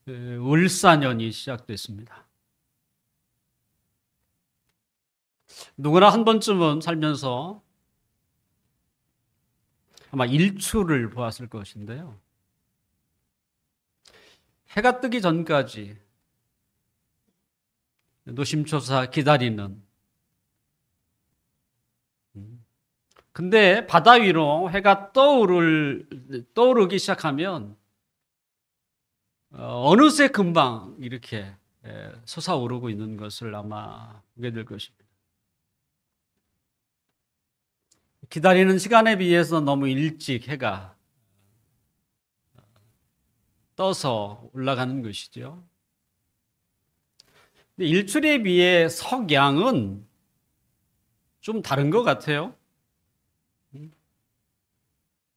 을사년이 시작됐습니다. 누구나 한 번쯤은 살면서 아마 일출을 보았을 것인데요. 해가 뜨기 전까지 노심초사 기다리는. 근데 바다 위로 해가 떠오르기 시작하면 어느새 금방 이렇게 솟아오르고 있는 것을 아마 보게 될 것입니다. 기다리는 시간에 비해서 너무 일찍 해가 떠서 올라가는 것이죠. 근데 일출에 비해 석양은 좀 다른 것 같아요.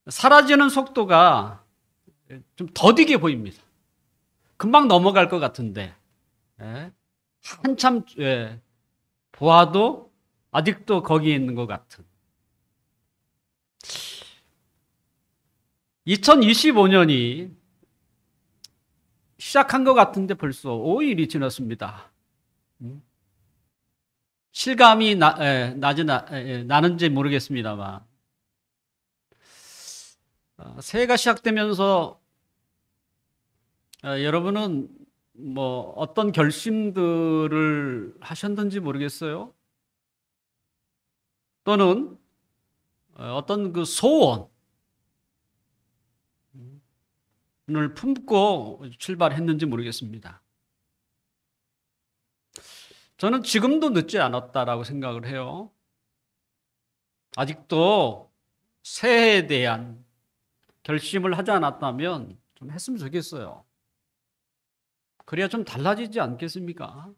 사라지는 속도가 좀 더디게 보입니다. 금방 넘어갈 것 같은데 한참 보아도 아직도 거기 있는 것 같은. 2025년이 시작한 것 같은데 벌써 5일이 지났습니다. 실감이 나는지 모르겠습니다만 새해가 시작되면서 여러분은 뭐 어떤 결심들을 하셨는지 모르겠어요. 또는 어떤 그 소원을 품고 출발했는지 모르겠습니다. 저는 지금도 늦지 않았다라고 생각을 해요. 아직도 새해에 대한 결심을 하지 않았다면 좀 했으면 좋겠어요. 그래야 좀 달라지지 않겠습니까?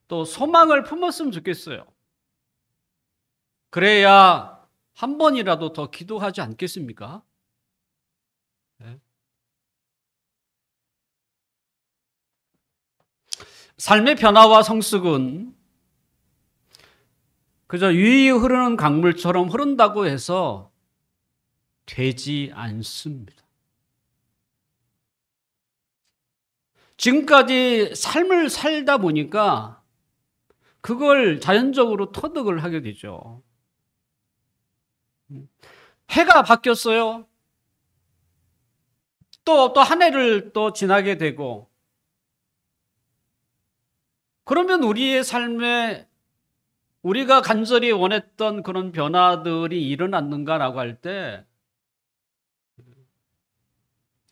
또 소망을 품었으면 좋겠어요. 그래야 한 번이라도 더 기도하지 않겠습니까? 네. 삶의 변화와 성숙은 그저 유유히 흐르는 강물처럼 흐른다고 해서 되지 않습니다. 지금까지 삶을 살다 보니까 그걸 자연적으로 터득을 하게 되죠. 해가 바뀌었어요. 또 한 해를 또 지나게 되고, 그러면 우리의 삶에 우리가 간절히 원했던 그런 변화들이 일어났는가라고 할 때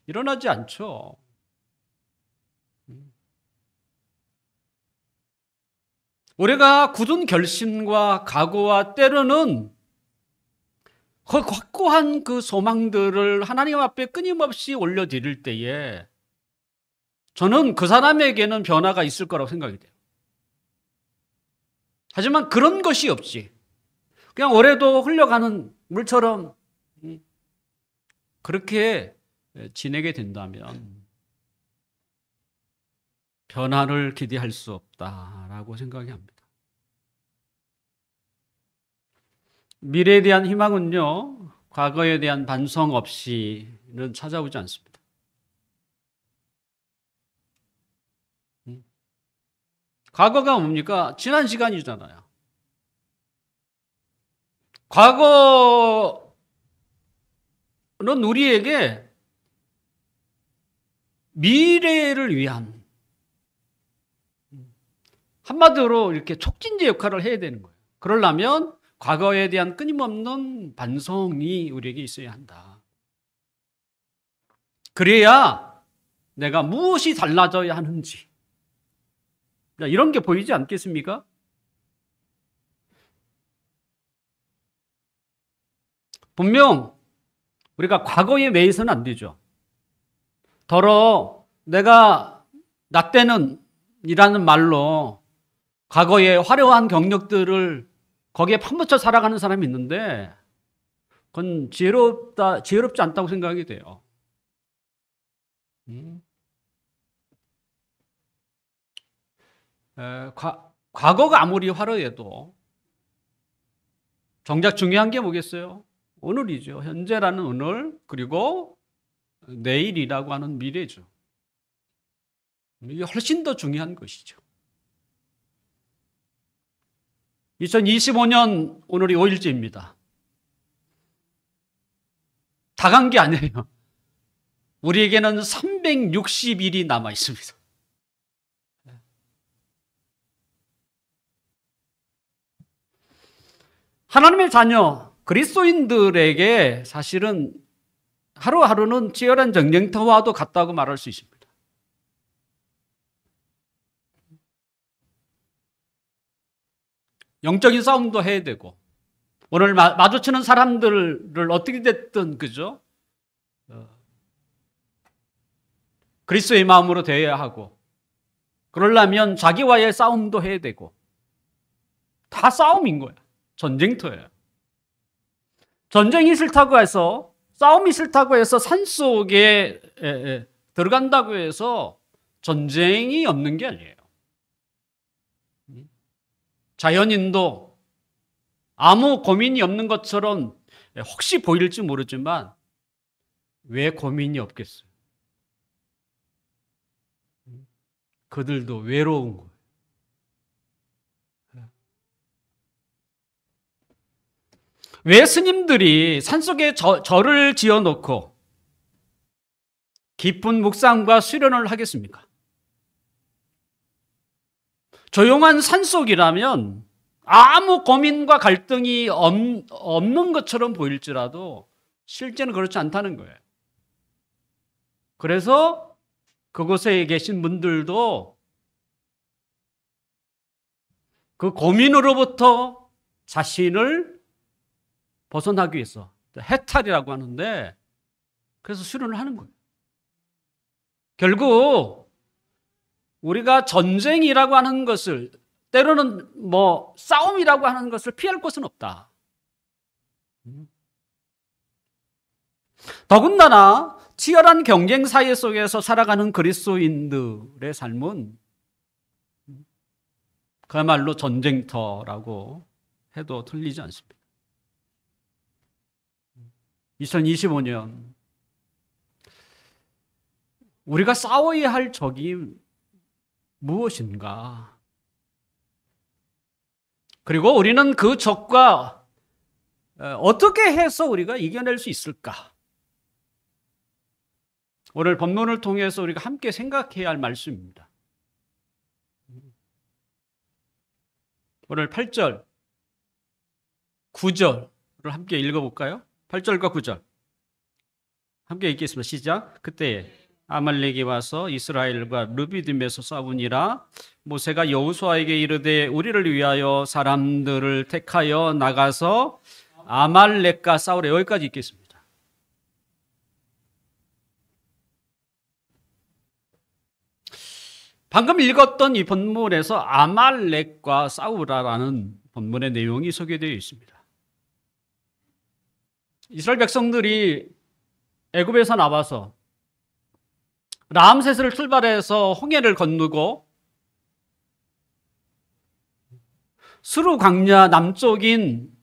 일어나지 않죠. 우리가 굳은 결심과 각오와 때로는 그 확고한 그 소망들을 하나님 앞에 끊임없이 올려드릴 때에 저는 그 사람에게는 변화가 있을 거라고 생각이 돼요. 하지만 그런 것이 없이 그냥 올해도 흘러가는 물처럼 그렇게 지내게 된다면 변화를 기대할 수 없다라고 생각이 합니다. 미래에 대한 희망은요, 과거에 대한 반성 없이는 찾아오지 않습니다. 과거가 뭡니까? 지난 시간이잖아요. 과거는 우리에게 미래를 위한, 한마디로 이렇게 촉진제 역할을 해야 되는 거예요. 그러려면 과거에 대한 끊임없는 반성이 우리에게 있어야 한다. 그래야 내가 무엇이 달라져야 하는지, 이런 게 보이지 않겠습니까? 분명 우리가 과거에 매여서는 안 되죠. 더러 내가 나 때는 이라는 말로 과거의 화려한 경력들을 거기에 파묻혀 살아가는 사람이 있는데 그건 지혜롭지 않다고 생각이 돼요. 과거가 아무리 화려해도 정작 중요한 게 뭐겠어요? 오늘이죠. 현재라는 오늘, 그리고 내일이라고 하는 미래죠. 이게 훨씬 더 중요한 것이죠. 2025년 오늘이 5일째입니다. 다 간 게 아니에요. 우리에게는 360일이 남아 있습니다. 하나님의 자녀 그리스도인들에게 사실은 하루하루는 치열한 전쟁터와도 같다고 말할 수 있습니다. 영적인 싸움도 해야 되고, 오늘 마주치는 사람들을 어떻게 됐든, 그죠? 그리스도의 마음으로 대해야 하고, 그러려면 자기와의 싸움도 해야 되고, 다 싸움인 거야. 전쟁터예요. 전쟁이 싫다고 해서, 싸움이 싫다고 해서 산속에 들어간다고 해서 전쟁이 없는 게 아니에요. 자연인도 아무 고민이 없는 것처럼 혹시 보일지 모르지만 왜 고민이 없겠어요? 그들도 외로운 거예요. 왜 스님들이 산속에 절을 지어놓고 깊은 묵상과 수련을 하겠습니까? 조용한 산속이라면 아무 고민과 갈등이 없는 것처럼 보일지라도 실제는 그렇지 않다는 거예요. 그래서 그곳에 계신 분들도 그 고민으로부터 자신을 벗어나기 위해서 해탈이라고 하는데, 그래서 수련을 하는 거예요. 결국 우리가 전쟁이라고 하는 것을, 때로는 싸움이라고 하는 것을 피할 곳은 없다. 더군다나 치열한 경쟁 사회 속에서 살아가는 그리스도인들의 삶은 그야말로 전쟁터라고 해도 틀리지 않습니다. 2025년 우리가 싸워야 할 적이 무엇인가? 그리고 우리는 그 적과 어떻게 해서 우리가 이겨낼 수 있을까? 오늘 본문을 통해서 우리가 함께 생각해야 할 말씀입니다. 오늘 8절, 9절을 함께 읽어볼까요? 8절과 9절 함께 읽겠습니다. 시작. 그때 아말렉이 와서 이스라엘과 르비딤에서 싸우니라. 모세가 여호수아에게 이르되 우리를 위하여 사람들을 택하여 나가서 아말렉과 싸우래. 여기까지 읽겠습니다. 방금 읽었던 이 본문에서 아말렉과 싸우라라는 본문의 내용이 소개되어 있습니다. 이스라엘 백성들이 애굽에서 나와서 람세스를 출발해서 홍해를 건너고 수르 광야 남쪽인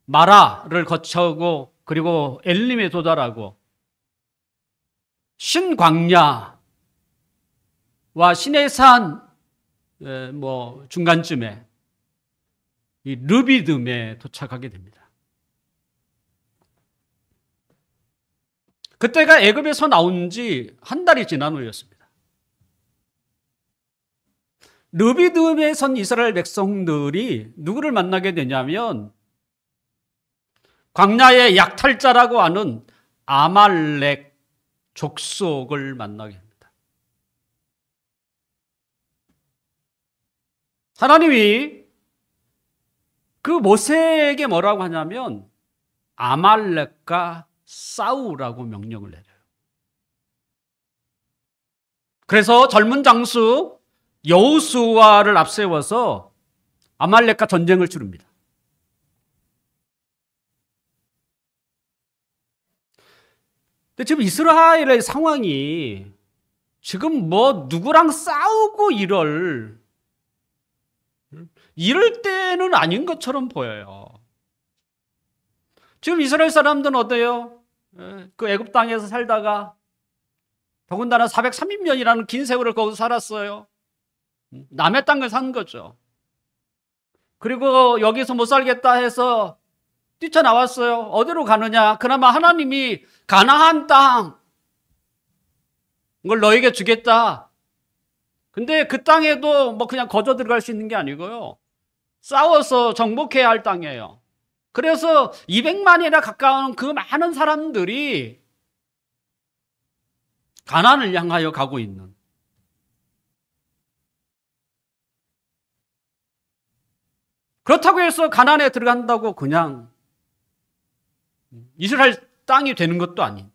마라를 거쳐고 그리고 엘림에 도달하고 신광야와 시내산 중간쯤에 이 르비딤에 도착하게 됩니다. 그때가 애굽에서 나온 지 한 달이 지난 후였습니다. 르비딤에 선 이스라엘 백성들이 누구를 만나게 되냐면 광야의 약탈자라고 하는 아말렉 족속을 만나게 됩니다. 하나님이 그 모세에게 뭐라고 하냐면 아말렉과 싸우라고 명령을 내려요. 그래서 젊은 장수 여호수아를 앞세워서 아말렉과 전쟁을 치릅니다. 근데 지금 이스라엘의 상황이 지금 누구랑 싸우고 이럴 때는 아닌 것처럼 보여요. 지금 이스라엘 사람들은 어때요? 그 애굽 땅에서 살다가 더군다나 430년이라는 긴 세월을 거기서 살았어요. 남의 땅을 산 거죠. 그리고 여기서 못 살겠다 해서 뛰쳐나왔어요. 어디로 가느냐? 그나마 하나님이 가나안 땅, 그걸 너에게 주겠다. 근데 그 땅에도 뭐 그냥 거저 들어갈 수 있는 게 아니고요. 싸워서 정복해야 할 땅이에요. 그래서 200만이나 가까운 그 많은 사람들이 가나안을 향하여 가고 있는, 그렇다고 해서 가나안에 들어간다고 그냥 이스라엘 땅이 되는 것도 아닌,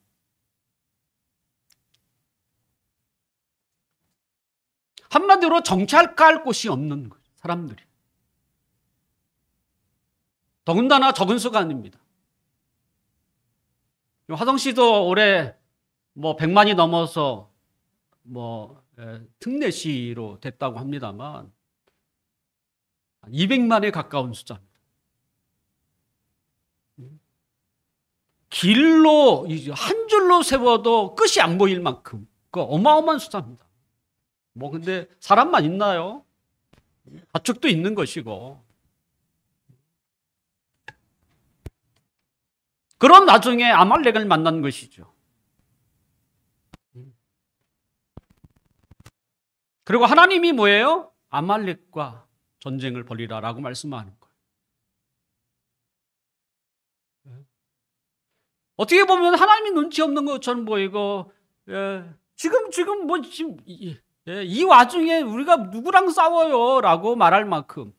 한마디로 정착할 곳이 없는 거예요, 사람들이. 더군다나 적은 수가 아닙니다. 화성 씨도 올해 뭐 100만이 넘어서 뭐 특례시로 됐다고 합니다만 200만에 가까운 숫자입니다. 길로 한 줄로 세워도 끝이 안 보일 만큼 그 어마어마한 숫자입니다. 뭐 근데 사람만 있나요? 가축도 있는 것이고. 그런 나중에 아말렉을 만난 것이죠. 그리고 하나님이 뭐예요? 아말렉과 전쟁을 벌이라라고 말씀하는 거예요. 어떻게 보면 하나님이 눈치 없는 것처럼 보이고, 지금 뭐 지금 이 와중에 우리가 누구랑 싸워요라고 말할 만큼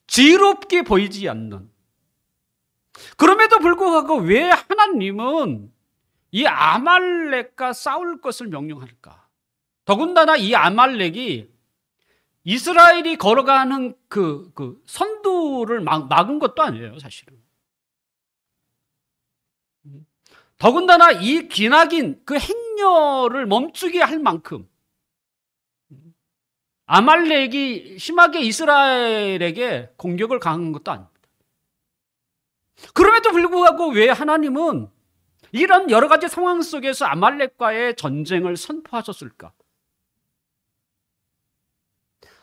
지혜롭게 보이지 않는. 그럼에도 불구하고 왜 하나님은 이 아말렉과 싸울 것을 명령할까? 더군다나 이 아말렉이 이스라엘이 걸어가는 그 선두를 막은 것도 아니에요, 사실은. 더군다나 이 기나긴 그 행렬을 멈추게 할 만큼 아말렉이 심하게 이스라엘에게 공격을 강한 것도 아닙니다. 그럼에도 불구하고 왜 하나님은 이런 여러 가지 상황 속에서 아말렉과의 전쟁을 선포하셨을까?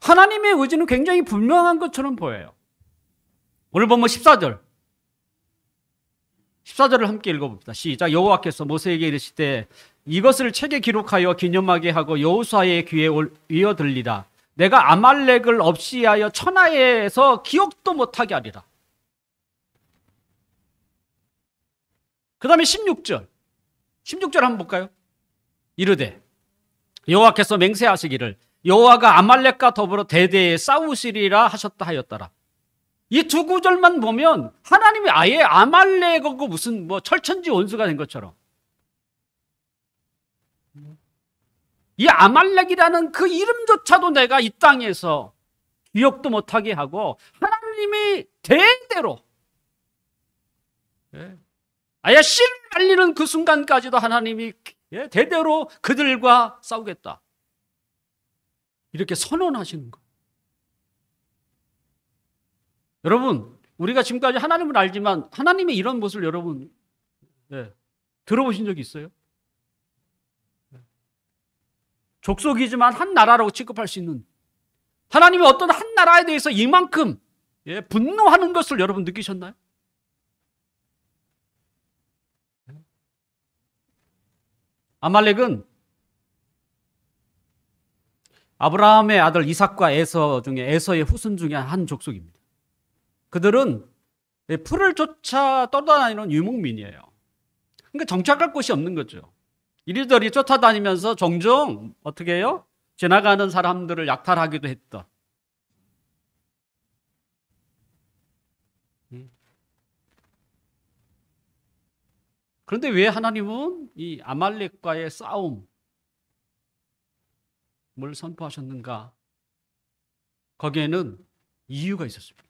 하나님의 의지는 굉장히 분명한 것처럼 보여요. 오늘 보면 14절을 함께 읽어봅시다. 시작. 여호와께서 모세에게 이르시되 이것을 책에 기록하여 기념하게 하고 여호수아의 귀에 이어들리라. 내가 아말렉을 없이하여 천하에서 기억도 못하게 하리라. 그 다음에 16절 한번 볼까요? 이르되 여호와께서 맹세하시기를 여호와가 아말렉과 더불어 대대에 싸우시리라 하셨다 하였더라. 이 두 구절만 보면 하나님이 아예 아말렉하고 무슨 뭐 철천지 원수가 된 것처럼 이 아말렉이라는 그 이름조차도 내가 이 땅에서 기억도 못하게 하고 하나님이 대대로 아예 씨를 날리는 그 순간까지도 하나님이 대대로 그들과 싸우겠다. 이렇게 선언하시는 거예요. 여러분, 우리가 지금까지 하나님을 알지만 하나님의 이런 모습을 여러분 들어보신 적이 있어요? 족속이지만 한 나라라고 취급할 수 있는 하나님이 어떤 한 나라에 대해서 이만큼 분노하는 것을 여러분 느끼셨나요? 아말렉은 아브라함의 아들 이삭과 에서 중에 에서의 후손 중에 한 족속입니다. 그들은 풀을 쫓아 떠다니는 유목민이에요. 그러니까 정착할 곳이 없는 거죠. 이리저리 쫓아다니면서 종종 어떻게 해요? 지나가는 사람들을 약탈하기도 했다. 그런데 왜 하나님은 이 아말렉과의 싸움을 선포하셨는가? 거기에는 이유가 있었습니다.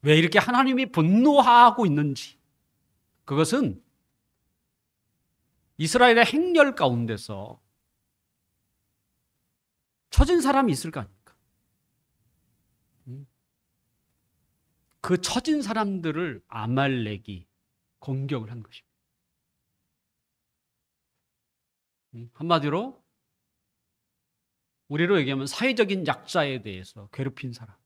왜 이렇게 하나님이 분노하고 있는지, 그것은 이스라엘의 행렬 가운데서 처진 사람이 있을 거 아닙니까? 그 처진 사람들을 아말렉이 공격을 한 것입니다. 한마디로 우리로 얘기하면 사회적인 약자에 대해서 괴롭힌 사람.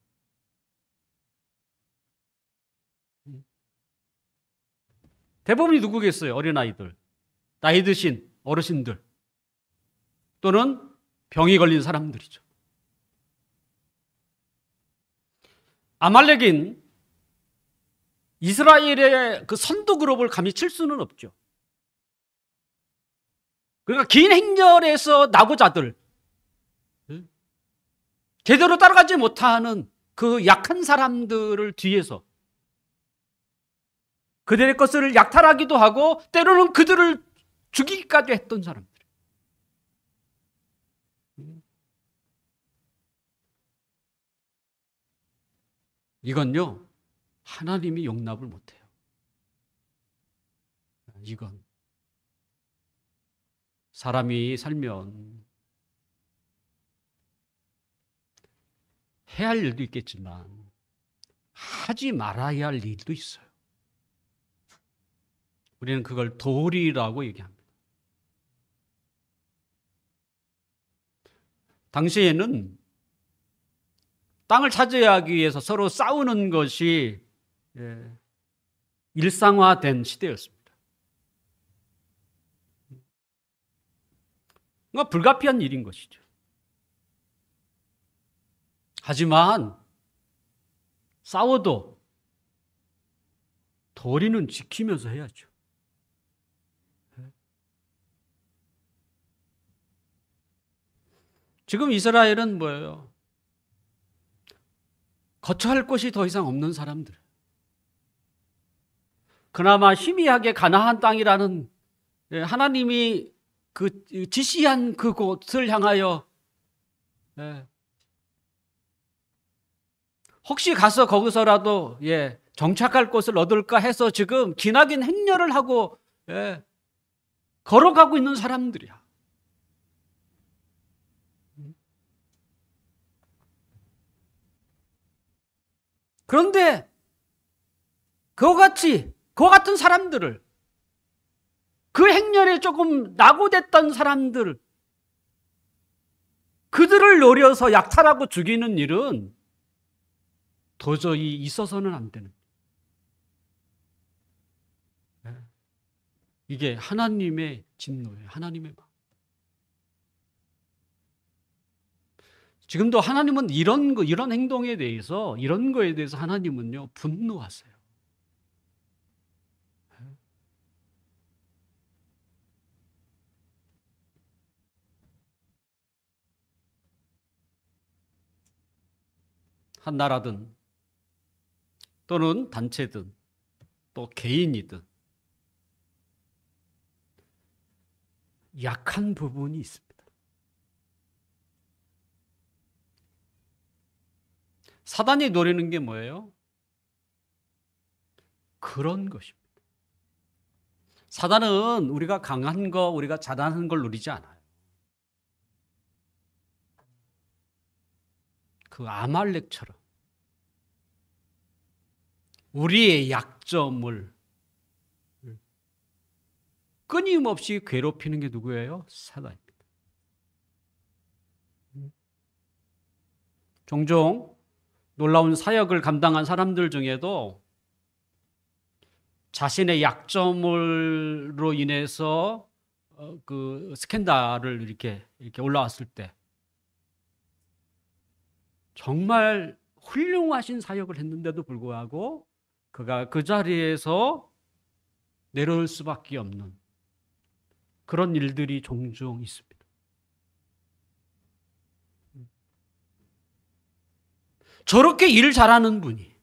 대부분이 누구겠어요? 어린아이들, 나이 드신 어르신들, 또는 병이 걸린 사람들이죠. 아말렉인 이스라엘의 그 선두 그룹을 감히 칠 수는 없죠. 그러니까 긴 행렬에서 나고자들, 제대로 따라가지 못하는 그 약한 사람들을 뒤에서 그들의 것을 약탈하기도 하고 때로는 그들을 죽이기까지 했던 사람들. 이건요, 하나님이 용납을 못해요. 이건 사람이 살면 해야 할 일도 있겠지만 하지 말아야 할 일도 있어요. 우리는 그걸 도리라고 얘기합니다. 당시에는 땅을 차지하기 위해서 서로 싸우는 것이 일상화된 시대였습니다. 그러니까 불가피한 일인 것이죠. 하지만 싸워도 도리는 지키면서 해야죠. 지금 이스라엘은 뭐예요? 거처할 곳이 더 이상 없는 사람들. 그나마 희미하게 가나안 땅이라는 하나님이 그 지시한 그곳을 향하여 혹시 가서 거기서라도 정착할 곳을 얻을까 해서 지금 기나긴 행렬을 하고 걸어가고 있는 사람들이야. 그런데 그와 같은 사람들을, 그 행렬에 조금 낙오됐던 사람들, 그들을 노려서 약탈하고 죽이는 일은 도저히 있어서는 안 되는. 이게 하나님의 진노예요. 하나님의 마음. 지금도 하나님은 이런 행동에 대해서, 이런 거에 대해서 하나님은요, 분노하세요. 한 나라든 또는 단체든 또 개인이든 약한 부분이 있습니다. 사단이 노리는 게 뭐예요? 그런 것입니다. 사단은 우리가 강한 거, 우리가 잘하는 걸 노리지 않아요. 그 아말렉처럼 우리의 약점을 끊임없이 괴롭히는 게 누구예요? 사단입니다. 종종 놀라운 사역을 감당한 사람들 중에도 자신의 약점으로 인해서 그 스캔들을 이렇게 올라왔을 때 정말 훌륭하신 사역을 했는데도 불구하고 그가 그 자리에서 내려올 수밖에 없는 그런 일들이 종종 있습니다. 저렇게 일 잘하는 분이,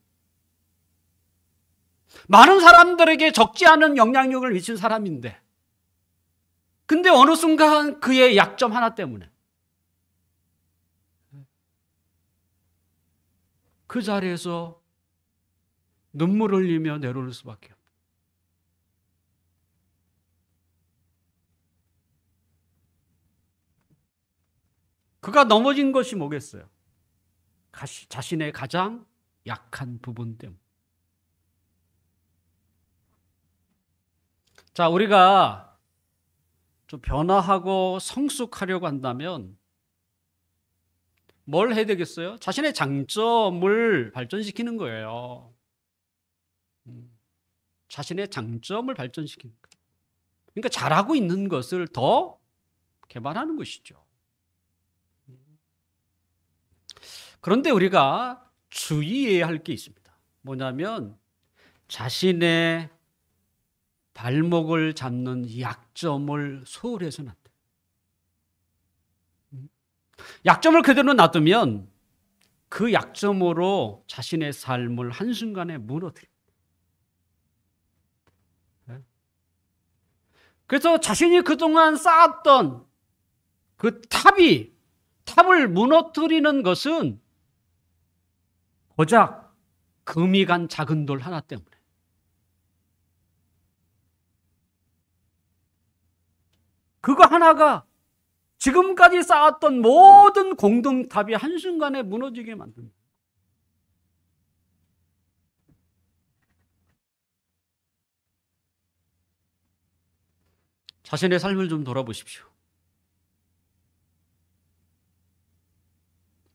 많은 사람들에게 적지 않은 영향력을 미친 사람인데, 근데 어느 순간 그의 약점 하나 때문에 그 자리에서 눈물을 흘리며 내려올 수밖에 없어요. 그가 넘어진 것이 뭐겠어요? 자신의 가장 약한 부분 때문에. 자, 우리가 좀 변화하고 성숙하려고 한다면 뭘 해야 되겠어요? 자신의 장점을 발전시키는 거예요. 자신의 장점을 발전시키는 거예요. 그러니까 잘하고 있는 것을 더 개발하는 것이죠. 그런데 우리가 주의해야 할 게 있습니다. 뭐냐면 자신의 발목을 잡는 약점을 소홀해서는 안 돼요. 약점을 그대로 놔두면 그 약점으로 자신의 삶을 한순간에 무너뜨립니다. 그래서 자신이 그동안 쌓았던 그 탑을 무너뜨리는 것은 고작 금이 간 작은 돌 하나 때문에. 그거 하나가 지금까지 쌓았던 모든 공동탑이 한순간에 무너지게 만듭니다. 자신의 삶을 좀 돌아보십시오.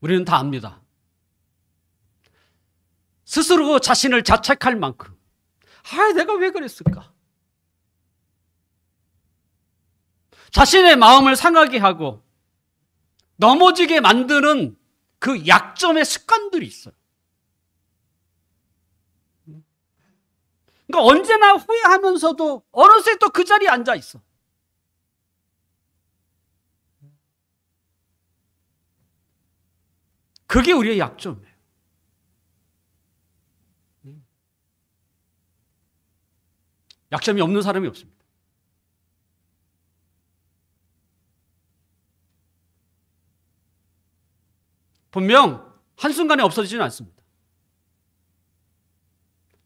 우리는 다 압니다. 스스로 자신을 자책할 만큼 내가 왜 그랬을까? 자신의 마음을 상하게 하고 넘어지게 만드는 그 약점의 습관들이 있어요. 그러니까 언제나 후회하면서도 어느새 또 그 자리에 앉아 있어. 그게 우리의 약점이에요. 약점이 없는 사람이 없습니다. 분명 한순간에 없어지지는 않습니다.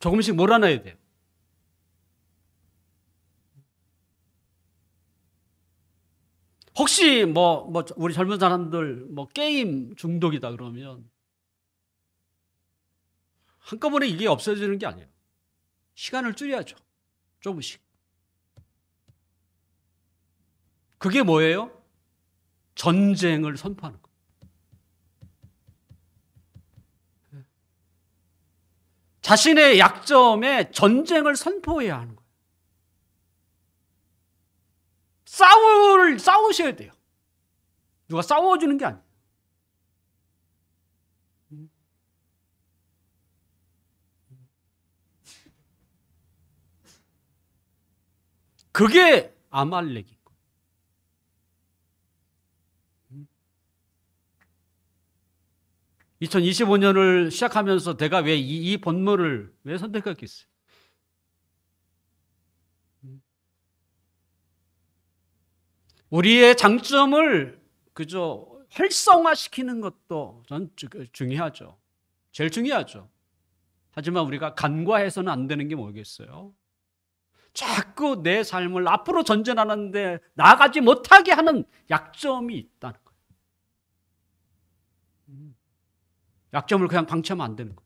조금씩 몰아넣어야 돼요. 혹시 우리 젊은 사람들 게임 중독이다 그러면 한꺼번에 이게 없어지는 게 아니에요. 시간을 줄여야죠. 조금씩. 그게 뭐예요? 전쟁을 선포하는 거예요. 자신의 약점에 전쟁을 선포해야 하는 거예요. 싸우셔야 돼요. 누가 싸워주는 게 아니에요. 그게 아말렉인 거예요. 2025년을 시작하면서 내가 왜 이 본문을 왜 선택했겠어요? 우리의 장점을 그저 활성화시키는 것도 전 중요하죠. 제일 중요하죠. 하지만 우리가 간과해서는 안 되는 게 뭐겠어요? 자꾸 내 삶을 앞으로 전진하는데 나아가지 못하게 하는 약점이 있다는 거예요. 약점을 그냥 방치하면 안 되는 거예요.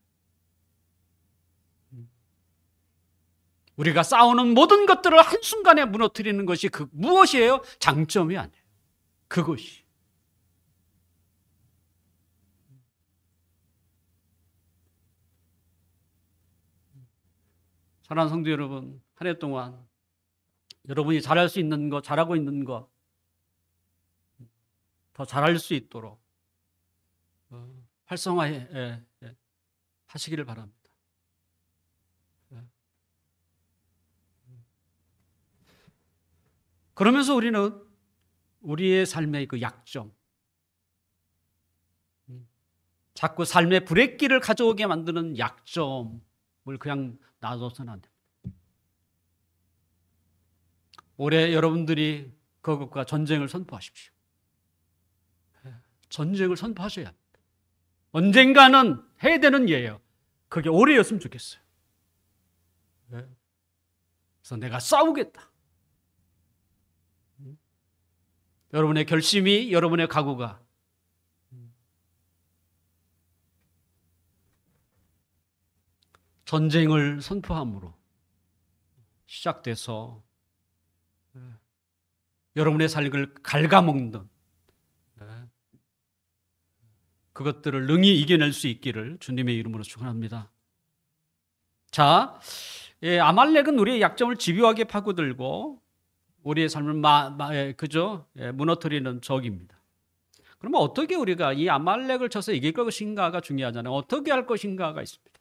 우리가 싸우는 모든 것들을 한순간에 무너뜨리는 것이 무엇이에요? 장점이 아니에요. 그것이. 사랑하는 성도 여러분, 한 해 동안 여러분이 잘할 수 있는 것, 잘하고 있는 것, 더 잘할 수 있도록 활성화 하시기를 바랍니다. 그러면서 우리는 우리의 삶의 그 약점, 자꾸 삶의 브레이크를 가져오게 만드는 약점을 그냥 놔둬서는 안 됩니다. 올해 여러분들이 그것과 전쟁을 선포하십시오. 전쟁을 선포하셔야 합니다. 언젠가는 해야 되는 일이에요. 그게 올해였으면 좋겠어요. 그래서 내가 싸우겠다. 여러분의 결심이, 여러분의 각오가 전쟁을 선포함으로 시작돼서 여러분의 삶을 갉아먹는 그것들을 능히 이겨낼 수 있기를 주님의 이름으로 축원합니다. 자, 아말렉은 우리의 약점을 집요하게 파고들고 우리의 삶을 무너뜨리는 적입니다. 그러면 어떻게 우리가 이 아말렉을 쳐서 이길 것인가가 중요하잖아요. 어떻게 할 것인가가 있습니다.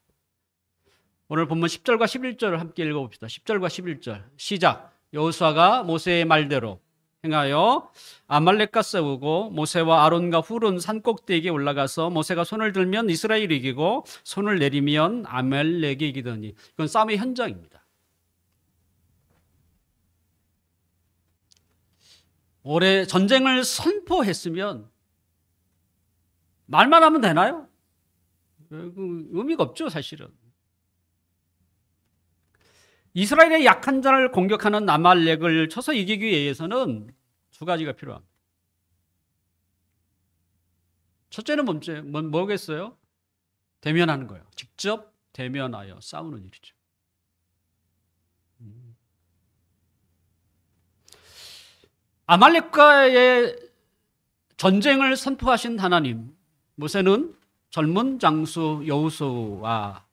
오늘 본문 10절과 11절을 함께 읽어봅시다. 10절과 11절 시작. 여호수아가 모세의 말대로 행하여 아말렉과 싸우고 모세와 아론과 훌은 산 꼭대기에 올라가서 모세가 손을 들면 이스라엘이 이기고 손을 내리면 아말렉이 이기더니, 이건 싸움의 현장입니다. 올해 전쟁을 선포했으면 말만 하면 되나요? 의미가 없죠, 사실은. 이스라엘의 약한 자를 공격하는 아말렉을 쳐서 이기기 위해서는 두 가지가 필요합니다. 첫째는 뭐겠어요? 대면하는 거예요. 직접 대면하여 싸우는 일이죠. 아말렉과의 전쟁을 선포하신 하나님, 모세는 젊은 장수 여호수아와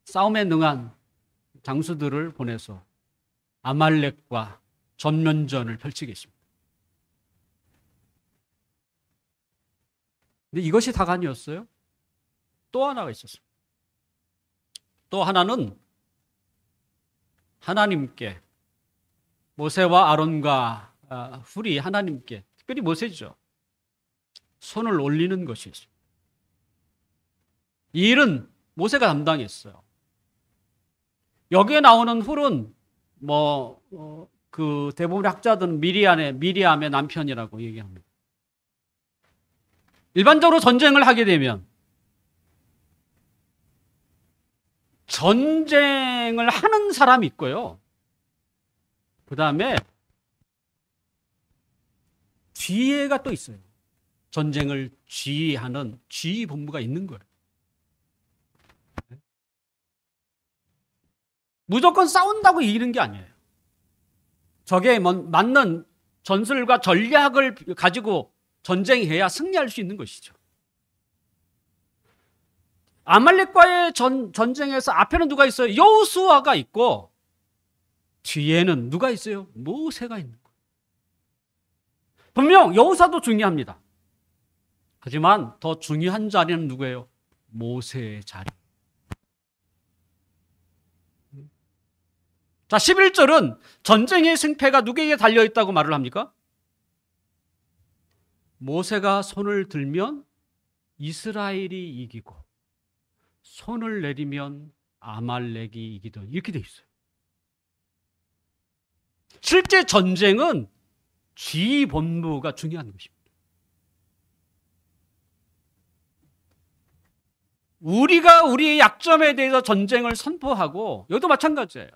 싸움에 능한 장수들을 보내서 아말렉과 전면전을 펼치겠습니다. 근데 이것이 다가 아니었어요. 또 하나가 있었습니다. 또 하나는 하나님께, 모세와 아론과 훌이 하나님께, 특별히 모세죠, 손을 올리는 것이었어요. 이 일은 모세가 담당했어요. 여기에 나오는 훌은 그 대부분의 학자들은 미리암의 남편이라고 얘기합니다. 일반적으로 전쟁을 하게 되면 전쟁을 하는 사람이 있고요. 그 다음에 뒤에가 또 있어요. 전쟁을 지휘하는 지휘본부가 있는 거예요. 무조건 싸운다고 이기는 게 아니에요. 적에 맞는 전술과 전략을 가지고 전쟁해야 승리할 수 있는 것이죠. 아말렉과의 전쟁에서 앞에는 누가 있어요? 여호수아가 있고 뒤에는 누가 있어요? 모세가 있는 거예요. 분명 여호수아도 중요합니다. 하지만 더 중요한 자리는 누구예요? 모세의 자리. 자, 11절은 전쟁의 승패가 누구에게 달려있다고 말을 합니까? 모세가 손을 들면 이스라엘이 이기고 손을 내리면 아말렉이 이기던, 이렇게 돼 있어요. 실제 전쟁은 지휘본부가 중요한 것입니다. 우리가 우리의 약점에 대해서 전쟁을 선포하고, 여기도 마찬가지예요.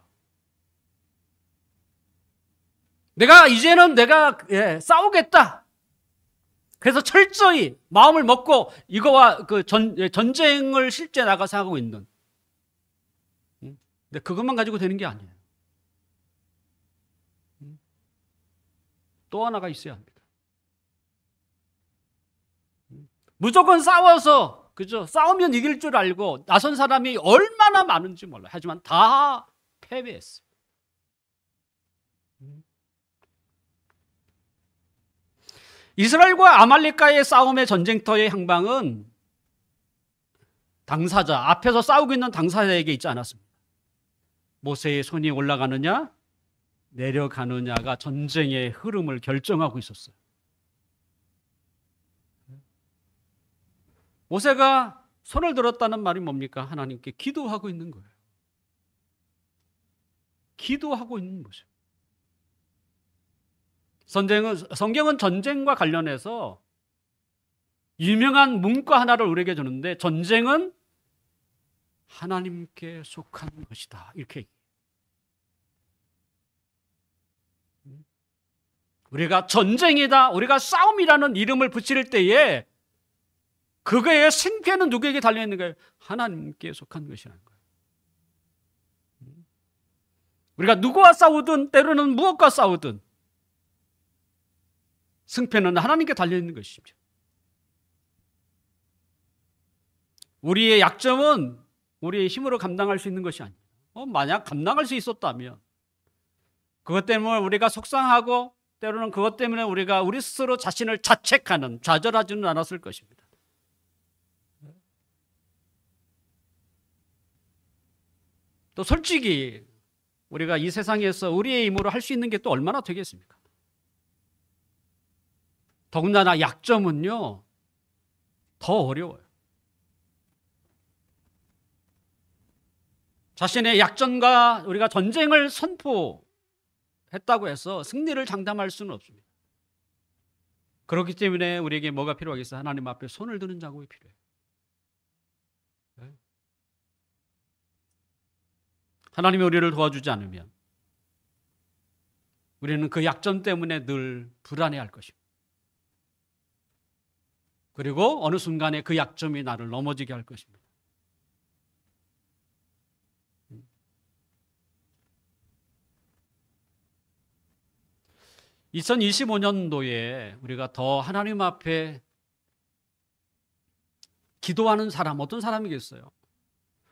이제는 내가 싸우겠다. 그래서 철저히 마음을 먹고 이거와 전쟁을 실제 나가서 하고 있는. 근데 그것만 가지고 되는 게 아니에요. 또 하나가 있어야 합니다. 무조건 싸워서, 그죠? 싸우면 이길 줄 알고 나선 사람이 얼마나 많은지 몰라요. 하지만 다 패배했어요. 이스라엘과 아말렉과의 싸움의 전쟁터의 향방은 당사자, 앞에서 싸우고 있는 당사자에게 있지 않았습니다. 모세의 손이 올라가느냐 내려가느냐가 전쟁의 흐름을 결정하고 있었어요. 모세가 손을 들었다는 말이 뭡니까? 하나님께 기도하고 있는 거예요. 기도하고 있는 거죠. 성경은 전쟁과 관련해서 유명한 문구 하나를 우리에게 주는데, 전쟁은 하나님께 속한 것이다, 이렇게 얘기해요. 우리가 전쟁이다, 우리가 싸움이라는 이름을 붙일 때에 그거의 생패는 누구에게 달려있는 거예요? 하나님께 속한 것이라는 거예요. 우리가 누구와 싸우든 때로는 무엇과 싸우든 승패는 하나님께 달려있는 것입니다. 우리의 약점은 우리의 힘으로 감당할 수 있는 것이 아닙니다. 만약 감당할 수 있었다면 그것 때문에 우리가 속상하고 때로는 그것 때문에 우리가 우리 스스로 자신을 자책하는, 좌절하지는 않았을 것입니다. 또 솔직히 우리가 이 세상에서 우리의 힘으로 할 수 있는 게 또 얼마나 되겠습니까? 더군다나 약점은요, 더 어려워요. 자신의 약점과 우리가 전쟁을 선포했다고 해서 승리를 장담할 수는 없습니다. 그렇기 때문에 우리에게 뭐가 필요하겠어요? 하나님 앞에 손을 드는 작업이 필요해요. 하나님이 우리를 도와주지 않으면 우리는 그 약점 때문에 늘 불안해할 것입니다. 그리고 어느 순간에 그 약점이 나를 넘어지게 할 것입니다. 2025년도에 우리가 더 하나님 앞에 기도하는 사람, 어떤 사람이겠어요?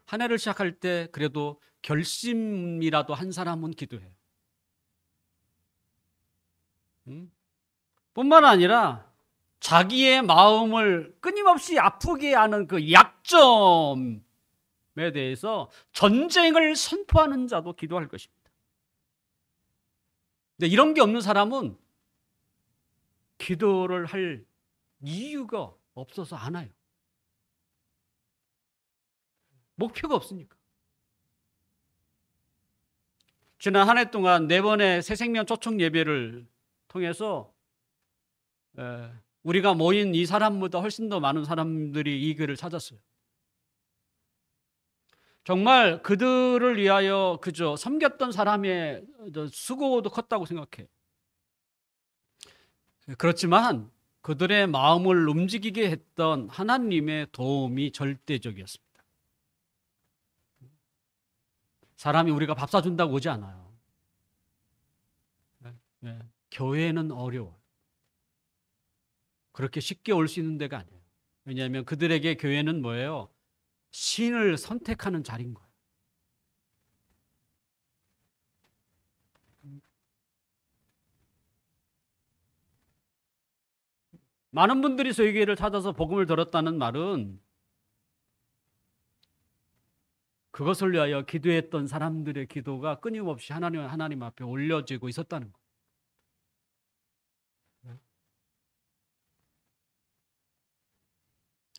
한 해를 시작할 때 그래도 결심이라도 한 사람은 기도해요. 뿐만 아니라 자기의 마음을 끊임없이 아프게 하는 그 약점에 대해서 전쟁을 선포하는 자도 기도할 것입니다. 근데 이런 게 없는 사람은 기도를 할 이유가 없어서 안 와요. 목표가 없으니까. 지난 한 해 동안 4번의 새생명 초청 예배를 통해서 우리가 모인 이 사람보다 훨씬 더 많은 사람들이 이 길을 찾았어요. 정말 그들을 위하여 그저 섬겼던 사람의 수고도 컸다고 생각해요. 그렇지만 그들의 마음을 움직이게 했던 하나님의 도움이 절대적이었습니다. 사람이 우리가 밥 사준다고 오지 않아요. 교회는 어려워요. 그렇게 쉽게 올 수 있는 데가 아니에요. 왜냐하면 그들에게 교회는 뭐예요? 신을 선택하는 자리인 거예요. 많은 분들이 저희 교회를 찾아서 복음을 들었다는 말은 그것을 위하여 기도했던 사람들의 기도가 끊임없이 하나님 앞에 올려지고 있었다는 거예요.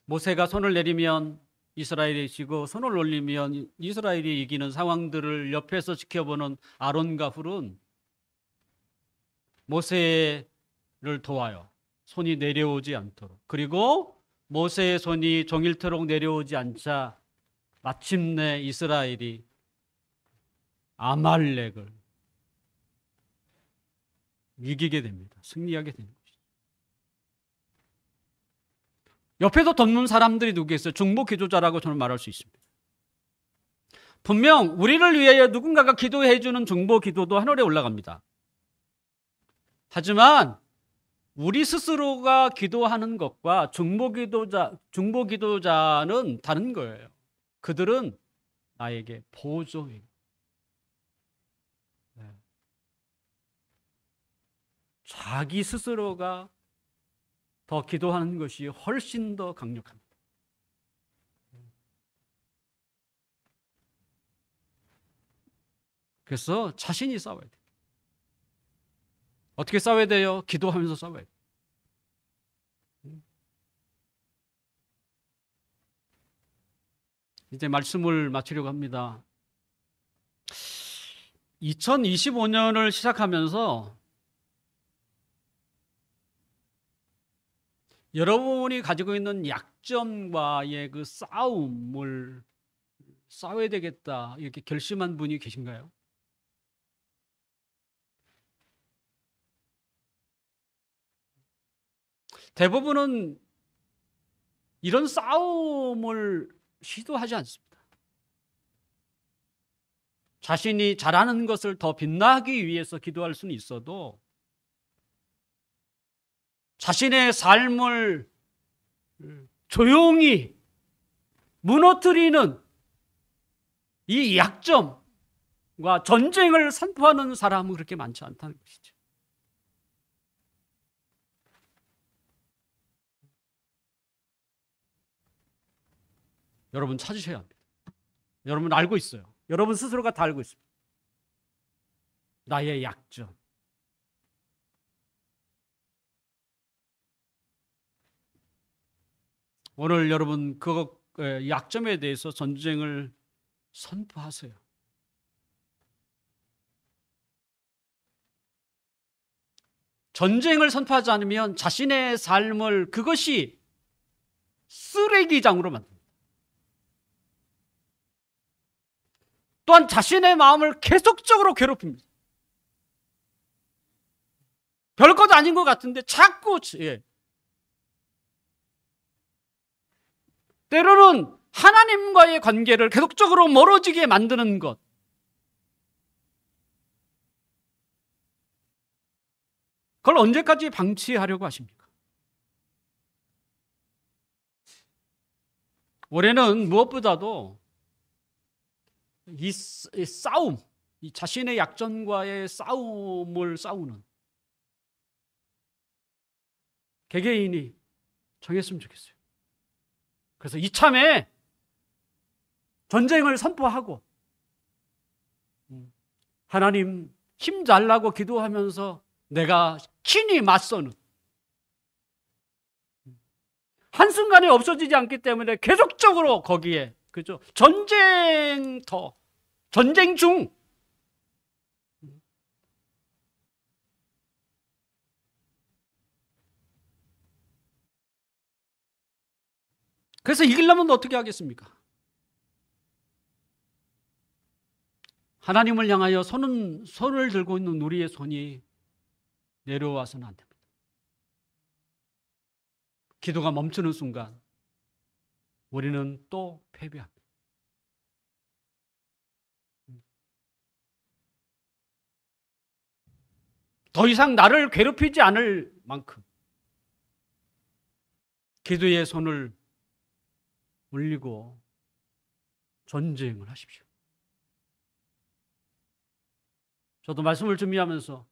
모세가 손을 내리면 이스라엘이 지고 손을 올리면 이스라엘이 이기는 상황들을 옆에서 지켜보는 아론과 훌은 모세를 도와요. 손이 내려오지 않도록. 그리고 모세의 손이 종일토록 내려오지 않자 마침내 이스라엘이 아말렉을 이기게 됩니다. 승리하게 됩니다. 옆에서 돕는 사람들이 누구겠어요? 중보 기도자라고 저는 말할 수 있습니다. 분명 우리를 위하여 누군가가 기도해 주는 중보 기도도 하늘에 올라갑니다. 하지만 우리 스스로가 기도하는 것과 중보 기도자는 다른 거예요. 그들은 나에게 보조예요. 자기 스스로가 더 기도하는 것이 훨씬 더 강력합니다. 그래서 자신이 싸워야 돼요. 어떻게 싸워야 돼요? 기도하면서 싸워야 돼요. 이제 말씀을 마치려고 합니다. 2025년을 시작하면서 여러분이 가지고 있는 약점과의 그 싸움을 싸워야 되겠다 이렇게 결심한 분이 계신가요? 대부분은 이런 싸움을 시도하지 않습니다. 자신이 잘하는 것을 더 빛나기 위해서 기도할 수는 있어도 자신의 삶을 조용히 무너뜨리는 이 약점과 전쟁을 선포하는 사람은 그렇게 많지 않다는 것이죠. 여러분 찾으셔야 합니다. 여러분 알고 있어요. 여러분 스스로가 다 알고 있습니다. 나의 약점. 오늘 여러분 그 약점에 대해서 전쟁을 선포하세요. 전쟁을 선포하지 않으면 자신의 삶을 그것이 쓰레기장으로 만듭니다. 또한 자신의 마음을 계속적으로 괴롭힙니다. 별것 아닌 것 같은데 자꾸 때로는 하나님과의 관계를 계속적으로 멀어지게 만드는 것. 그걸 언제까지 방치하려고 하십니까? 올해는 무엇보다도 이 싸움, 이 자신의 약점과의 싸움을 싸우는 개개인이 정했으면 좋겠어요. 그래서 이참에 전쟁을 선포하고 하나님 힘 달라고 기도하면서 내가 친히 맞서는, 한순간에 없어지지 않기 때문에 계속적으로 거기에 그죠? 전쟁 중 그래서 이기려면 어떻게 하겠습니까? 하나님을 향하여 손을 들고 있는 우리의 손이 내려와서는 안 됩니다. 기도가 멈추는 순간 우리는 또 패배합니다. 더 이상 나를 괴롭히지 않을 만큼 기도의 손을 올리고 전쟁을 하십시오. 저도 말씀을 준비하면서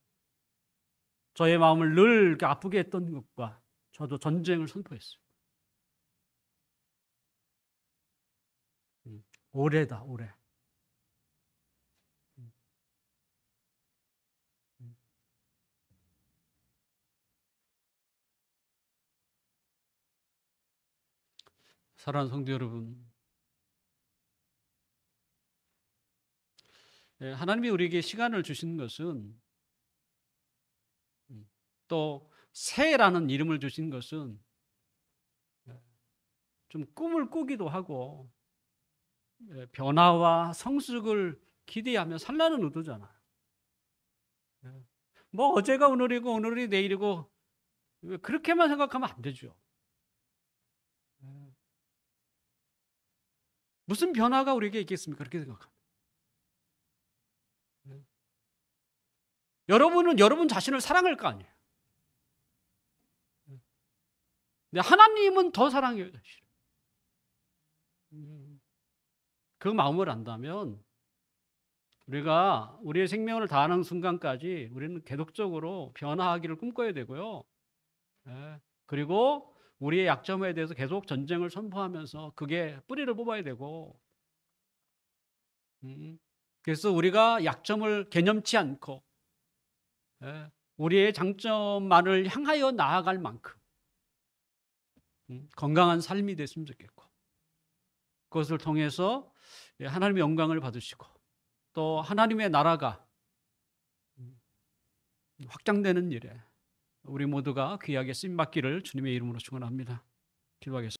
저의 마음을 늘 이렇게 아프게 했던 것과 저도 전쟁을 선포했어요. 올해다, 올해. 사랑하는 성도 여러분, 하나님이 우리에게 시간을 주신 것은, 또 새해라는 이름을 주신 것은 좀 꿈을 꾸기도 하고 변화와 성숙을 기대하며 살라는 의도잖아요. 뭐 어제가 오늘이고 오늘이 내일이고 그렇게만 생각하면 안 되죠. 무슨 변화가 우리에게 있겠습니까? 그렇게 생각합니다. 여러분은 여러분 자신을 사랑할 거 아니에요. 근데 하나님은 더 사랑해요. 그 마음을 안다면 우리가 우리의 생명을 다하는 순간까지 우리는 계속적으로 변화하기를 꿈꿔야 되고요. 그리고 우리의 약점에 대해서 계속 전쟁을 선포하면서 그게 뿌리를 뽑아야 되고, 그래서 우리가 약점을 개념치 않고 우리의 장점만을 향하여 나아갈 만큼 건강한 삶이 됐으면 좋겠고, 그것을 통해서 하나님의 영광을 받으시고 또 하나님의 나라가 확장되는 일에 우리 모두가 귀하게 쓰임받기를 주님의 이름으로 축원합니다. 기도하겠습니다.